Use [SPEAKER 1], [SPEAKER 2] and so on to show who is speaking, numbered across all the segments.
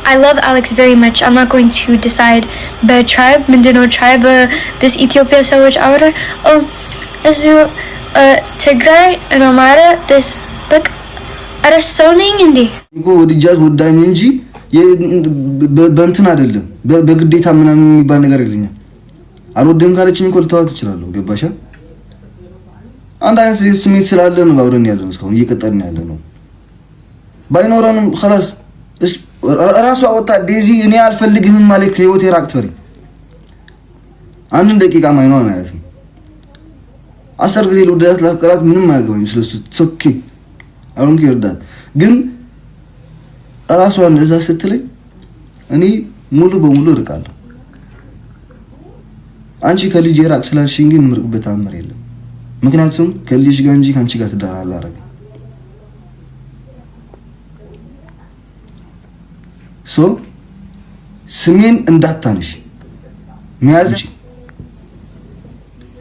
[SPEAKER 1] I love Alex very much. I'm not going to decide the tribe, Mindano tribe, this Ethiopia ሰዎች አወራ እሱ ትግራይ እና ማረ this በቃ አረሰውኝ እንዴ
[SPEAKER 2] እኮ ወድጃት ወዳኝ እንጂ በእንትን አይደለም በግዴታ ምናምን የሚባል ነገር የለኝም። አልወደም ካለችኝ እኮ ልተዋት እችላለሁ። ገባሻ? አንድ አይነት ስሜት ስላለ ነው አብረን ያለነው እስካሁን እየቀጠልን ያለነው። ባይኖረንም خلاص ራሱ አወጣ ዴዚ እኔ አልፈልግህም ማለት ከህይወቴ ራቅ ትበሪ። አንድ ደቂቃ ማይኖር ነው ያለው። 10 ጊዜ ልወዳት ላፍቀራት ምንም አያገባኝም ስለሱ ሶኬ አሁን ይርዳል። ግን ራሷን እዛ ስትለኝ እኔ ሙሉ በሙሉ እርቃለሁ። አንቺ ከልጅ ራቅ ስላልሽኝ ግን ምርቅበት አመር የለም። ምክንያቱም ከልጅሽ ጋር እንጂ ካንቺ ጋር ትዳር አላረግም። ሶ ስሜን እንዳታነሽ ሚያዝ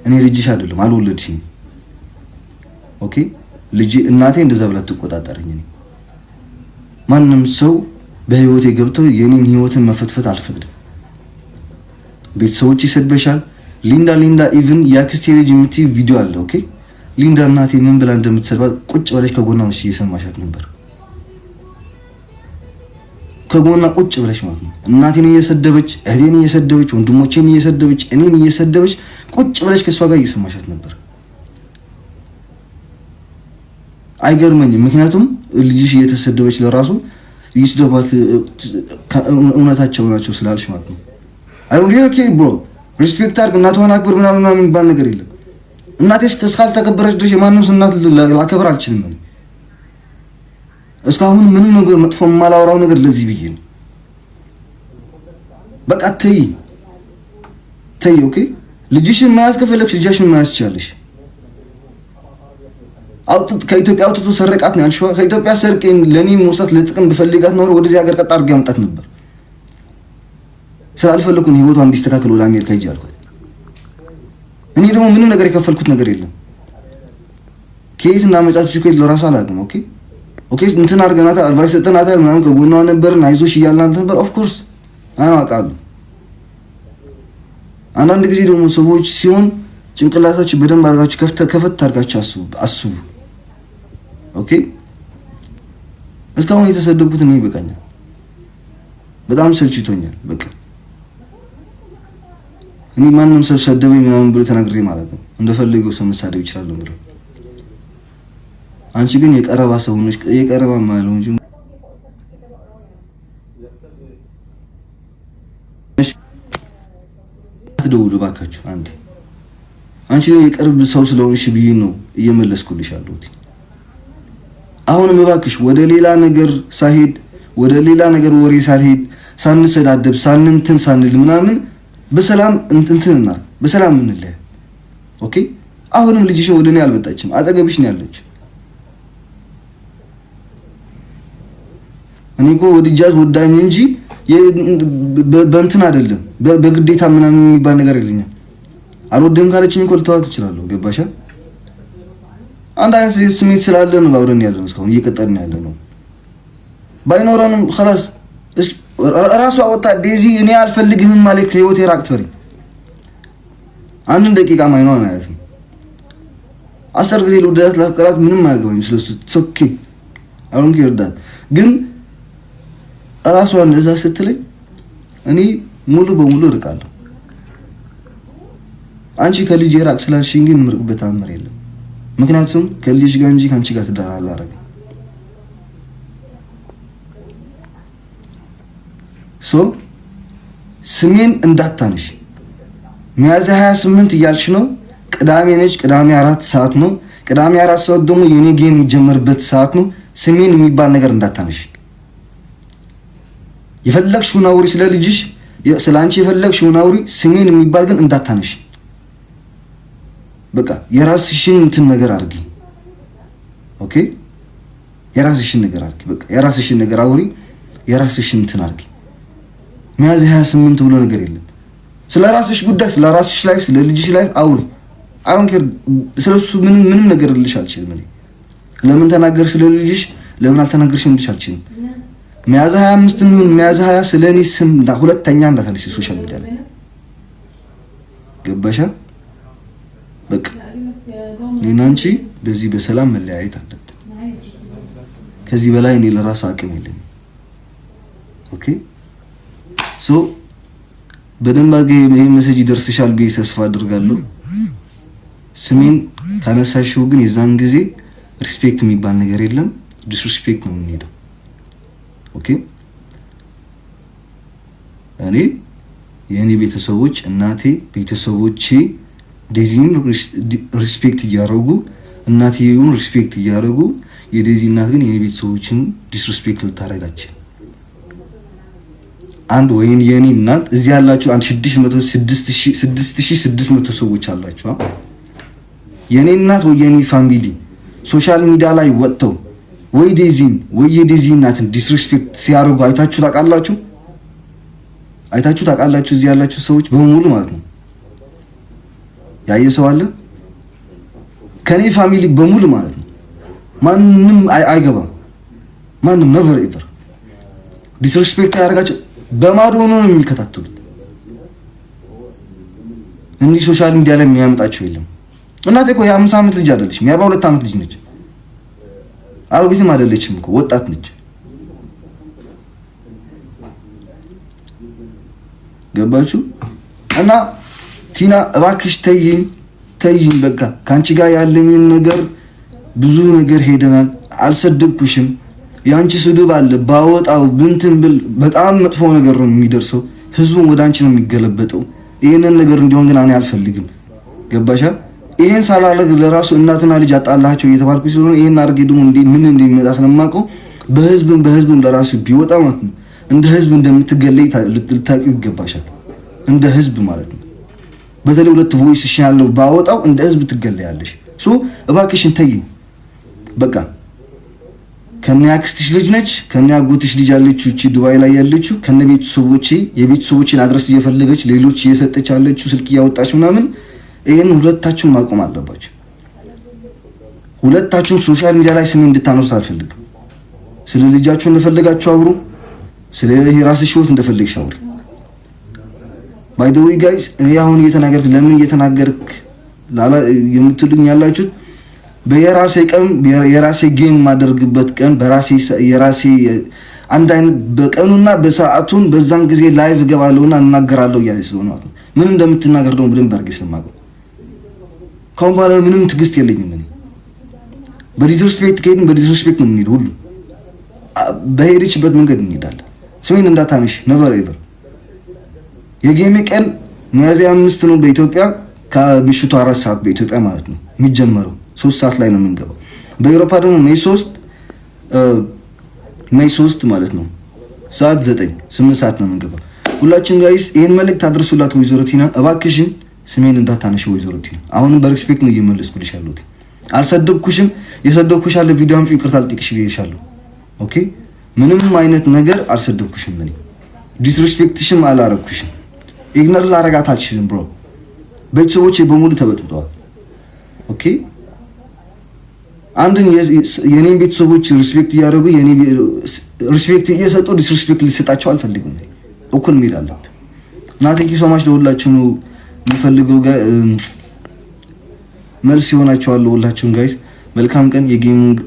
[SPEAKER 2] እኔ ልጅሽ አይደለም አልወለድሽኝ። ኦኬ ልጅ እናቴ እንደዛ ብላ ተቆጣጣረኝ። እኔ ማንንም ሰው በህይወቴ ገብተው የኔን ህይወትን መፈትፈት አልፈቅድም። ቤተሰቦች ይሰድበሻል። ሊንዳ ኢቭን ያክስቴ ልጅ የምትይ ቪዲዮ አለ። ኦኬ ሊንዳ እናቴ ምን ብላ እንደምትሰድባት ቁጭ ብለሽ ከጎኗ ነሽ እየሰማሻት ነበር። ከጎኗ ቁጭ ብለሽ ማለት ነው እናቴን እየሰደበች እህቴን እየሰደበች ወንድሞቼን እየሰደበች እኔን እየሰደበች ቁጭ ብለሽ ከሷ ጋር እየሰማሻት ነበር። አይገርመኝም። ምክንያቱም ልጅሽ እየተሰደበች ለራሱ ይስደባት እውነታቸው ናቸው ስላልሽ ማለት ነው። I don't really care bro. ሪስፔክት አድርግ እናቷን አክብር ምናምን የሚባል ነገር የለም። እናቴስ እስካልተከበረች ድረስ የማንም እናት ላከብር አልችልም። እስካሁን ምንም ነገር መጥፎ የማላወራው ነገር ለዚህ ብዬ ነው። በቃ ተይ ኦኬ። ልጅሽን መያዝ ከፈለግሽ ልጅሽን መያዝ ትችያለሽ። ከኢትዮጵያ አውጥቶ ሰረቃት ነው ያልሽው። ከኢትዮጵያ ሰርቄን ለኔ መውሰድ ለጥቅም በፈልጋት ነው ወደዚህ ሀገር ቀጥ አድርጌ አምጣት ነበር። ስላልፈለኩኝ ህይወቷ እንዲስተካከል ወደ አሜሪካ ሄጄ አልኳት። እኔ ደግሞ ምንም ነገር የከፈልኩት ነገር የለም። ከየት እናመጣችሁ እኮ ለራሱ አላውቅም። ኦኬ እንትን አድርገናታል፣ አድቫይስ ሰጠናታል፣ ምናምን ከጎኗ ነበርን፣ አይዞሽ እያልናት ነበር። ኦፍ ኮርስ አውቃለሁ። አንዳንድ ጊዜ ደግሞ ሰዎች ሲሆን ጭንቅላታችሁ በደንብ አድርጋችሁ ከፈት አድርጋችሁ አስቡ። ኦኬ እስካሁን የተሰደብኩት እኔ ይበቃኛል። በጣም ሰልችቶኛል። በቃ እኔ ማንንም ሰው ሰደበኝ ምናምን ብሎ ተናግሬ ማለት ነው እንደፈለገው ሰው መሳደብ ይችላል ብሎ። አንቺ ግን የቀረባ ሰው ነሽ። የቀረባ ማለት ነው እንጂ አትደውሉ ባካችሁ። አንቺ የቀርብ ሰው ስለሆንሽ ብዬ ነው እየመለስኩልሽ ያለሁት። አሁንም እባክሽ ወደ ሌላ ነገር ሳይሄድ ወደ ሌላ ነገር ወሬ ሳልሄድ ሳንሰዳደብ ሳንንትን ሳንል ምናምን በሰላም እንትንትና በሰላም እንለያ። ኦኬ አሁንም ልጅሽ ወደኔ አልመጣችም፣ አጠገብሽ ነው ያለችው። እኔ እኮ ወድጃት ወዳኝ እንጂ በእንትን አይደለም በግዴታ ምናምን የሚባል ነገር የለኝም። አልወደም ካለችኝ እኮ ልተዋት እችላለሁ። ገባሻ? አንድ አይነት ስሜት ስላለ ነው አብረን ያለነው እስካሁን እየቀጠልን ያለነው። ባይኖረንም خلاص ራሱ አወጣ ዴዚ እኔ አልፈልግህም ማለት ከህይወቴ ራቅ ትበሪ። አንድ ደቂቃ ማይኖር ነው ያለው። 10 ጊዜ ልወዳት ላፍቀራት ምንም አያገባኝም ስለሱ ሶኬ አሁን ይርዳል። ግን ራሷን እዛ ስትለኝ እኔ ሙሉ በሙሉ እርቃለሁ። አንቺ ከልጅ ራቅ ስላልሽኝ ግን ምርቅበት አመር የለም። ምክንያቱም ከልጅሽ ጋር እንጂ ካንቺ ጋር ትዳር አላረግም። ሶ ስሜን እንዳታነሽ። ሚያዝያ 28 እያልሽ ነው። ቅዳሜ ነች። ቅዳሜ 4 ሰዓት ነው። ቅዳሜ 4 ሰዓት ደግሞ የኔ ጌም የሚጀምርበት ሰዓት ነው። ስሜን የሚባል ነገር እንዳታነሽ። የፈለግሽውን አውሪ ስለ ልጅሽ፣ ስለ አንቺ የፈለግሽውን አውሪ። ስሜን የሚባል ግን እንዳታነሽ። በቃ የራስሽን እንትን ነገር አድርጊ። ኦኬ የራስሽን ነገር አድርጊ። በቃ የራስሽን ነገር አውሪ። የራስሽን እንትን አድርጊ። ሚያዝያ 28 ብሎ ነገር የለም። ስለ ራስሽ ጉዳይ፣ ስለ ራስሽ ላይፍ፣ ስለ ልጅሽ ላይፍ አውሪ። አሁን ስለሱ ምንም ነገር ልልሽ አልችልም። ለምን ተናገርሽ ስለ ልጅሽ፣ ለምን አልተናገርሽም ልልሽ አልችልም። ሚያዝያ 25 የሚሆን ሚያዝያ 20 ስለኔ ስም ሁለተኛ እንዳታነሺ ሶሻል ሚዲያ ላይ ገባሻ? በቃ እኔና አንቺ በዚህ በሰላም መለያየት አለብን። ከዚህ በላይ እኔ ለራሱ አቅም የለኝም። ኦኬ ሶ በደንብ አድርገህ ይሄ ሜሴጅ ይደርስሻል ብዬ ተስፋ አድርጋለሁ። ስሜን ካነሳሽው ግን የዛን ጊዜ ሪስፔክት የሚባል ነገር የለም፣ ዲስሪስፔክት ነው የምንሄደው። ኦኬ እኔ የኔ ቤተሰቦች እናቴ ቤተሰቦቼ ዴዚን ሪስፔክት እያደረጉ እናቴውን ሪስፔክት እያደረጉ የዴዚ እናት ግን የኔ ቤተሰቦችን ዲስሪስፔክት ልታረጋችን አንድ ወይን የኔ እናት እዚህ ያላችሁ 6600 ሰዎች አላችሁ። የኔ እናት ወይ የኔ ፋሚሊ ሶሻል ሚዲያ ላይ ወጥተው ወይ ዴዚን ወይ የዴዚ እናትን ዲስሪስፔክት ሲያደርጉ አይታችሁ ታውቃላችሁ? አይታችሁ ታውቃላችሁ? እዚህ ያላችሁ ሰዎች በሙሉ ማለት ነው። ያየ ሰው አለ? ከኔ ፋሚሊ በሙሉ ማለት ነው። ማንም አይገባም። ማንም never ever ዲስሪስፔክት ያደርጋችሁ በማዶ ሆኖ ነው የሚከታተሉት። እንዲህ ሶሻል ሚዲያ ላይ የሚያመጣቸው የለም። እናቴ እኮ የ5 ዓመት ልጅ አይደለችም፣ የ42 ዓመት ልጅ ነች። አሮጊትም አይደለችም እኮ ወጣት ነች። ገባችሁ? እና ቲና እባክሽ ተይኝ በቃ ካንቺ ጋር ያለኝን ነገር ብዙ ነገር ሄደናል። አልሰደብኩሽም። ያንቺ ስድብ አለ ባወጣው ብንትን ብል በጣም መጥፎ ነገር ነው የሚደርሰው። ህዝቡን ወደ አንቺ ነው የሚገለበጠው። ይሄንን ነገር እንዲሆን ግን እኔ አልፈልግም። ገባሻ? ይሄን ሳላረግ ለራሱ እናትና ልጅ አጣላቸው እየተባልኩ ስለሆነ ይሄን አርጌ ደግሞ ምን እንደሚመጣ ስለማውቀው በህዝብም ለራሱ ቢወጣ ማለት ነው እንደ ህዝብ እንደምትገለይ ልታውቂው ይገባሻል። እንደ ህዝብ ማለት ነው። በተለይ ሁለት ቮይስ ያለው ባወጣው እንደ ህዝብ ትገለያለሽ። ሶ እባክሽን ተይኝ በቃ። ከነ ያክስትሽ ልጅ ነች፣ ከነ ያጎትሽ ልጅ ያለችው እቺ ዱባይ ላይ ያለችው ከነ የቤተሰቦችን አድረስ እየፈለገች ሌሎች እየሰጠች ያለችው ስልክ እያወጣች ምናምን ይሄን ሁለታችሁም ማቆም አለባችሁ። ሁለታችሁም ሶሻል ሚዲያ ላይ ስሜ እንድታነሱት አልፈልግም። ስለ ልጃችሁ እንደፈለጋችሁ አውሩ፣ ስለ ራስሽ ህይወት እንደፈለግሽ አውሪ። ባይ ዘ ዌይ ጋይስ እኔ አሁን እየተናገርክ ለምን እየተናገርክ የምትሉኝ ያላችሁት በየራሴ ቀን የራሴ ጌም ማደርግበት ቀን የራሴ አንድ አይነት በቀኑና በሰዓቱን በዛን ጊዜ ላይቭ ገባለሁና እናገራለሁ እያለች ስለሆነ ማለት ነው። ምን እንደምትናገር ደግሞ በደንብ አድርጌ ስለማውቀው ካሁን በኋላ ምንም ትዕግስት የለኝም። እኔ በዲስሪስፔክት ከሄድን በዲስሪስፔክት ነው የምንሄደው። ሁሉ በሄደችበት መንገድ እንሄዳለን። ስሜን እንዳታነሽ never ever። የጌሜ ቀን ሚያዝያ 5 ነው በኢትዮጵያ ከምሽቱ 4 ሰዓት በኢትዮጵያ ማለት ነው የሚጀመረው። 3 ሰዓት ላይ ነው የምንገባው። በአውሮፓ ደግሞ ሜይ 3 ማለት ነው ሰዓት 8 ሰዓት ነው የምንገባው። ሁላችን ጋይስ ይሄን መልእክት አድርሱላት ወይዘሮ ቲና እባክሽን ስሜን እንዳታነሽ ወይዘሮ ቲና። አሁንም በሪስፔክት ነው እየመለስኩልሽ ያለሁት። አልሰደብኩሽም። የሰደብኩሽ አለ ቪዲዮ አምጪ ይቅርታ ልጠይቅሽ ብዬሻለሁ። ኦኬ ምንም አይነት ነገር አልሰደብኩሽም። እኔ ዲስሪስፔክትሽም አላረኩሽም። ኢግኖር ላረጋት አልችልም ብሮ። ቤተሰቦቼ በሙሉ ተበጥብጠዋል። ኦኬ አንድን የኔን ቤተሰቦች ሪስፔክት እያደረጉ ሪስፔክት እየሰጡ ዲስሪስፔክት ሊሰጣቸው አልፈልግም። እኩል ሚል አለብን እና ቴንኪ ሶ ማች ለሁላችሁ ነው የምፈልገው መልስ ይሆናችኋል። ሁላችሁም ጋይስ መልካም ቀን። የጌሚንግ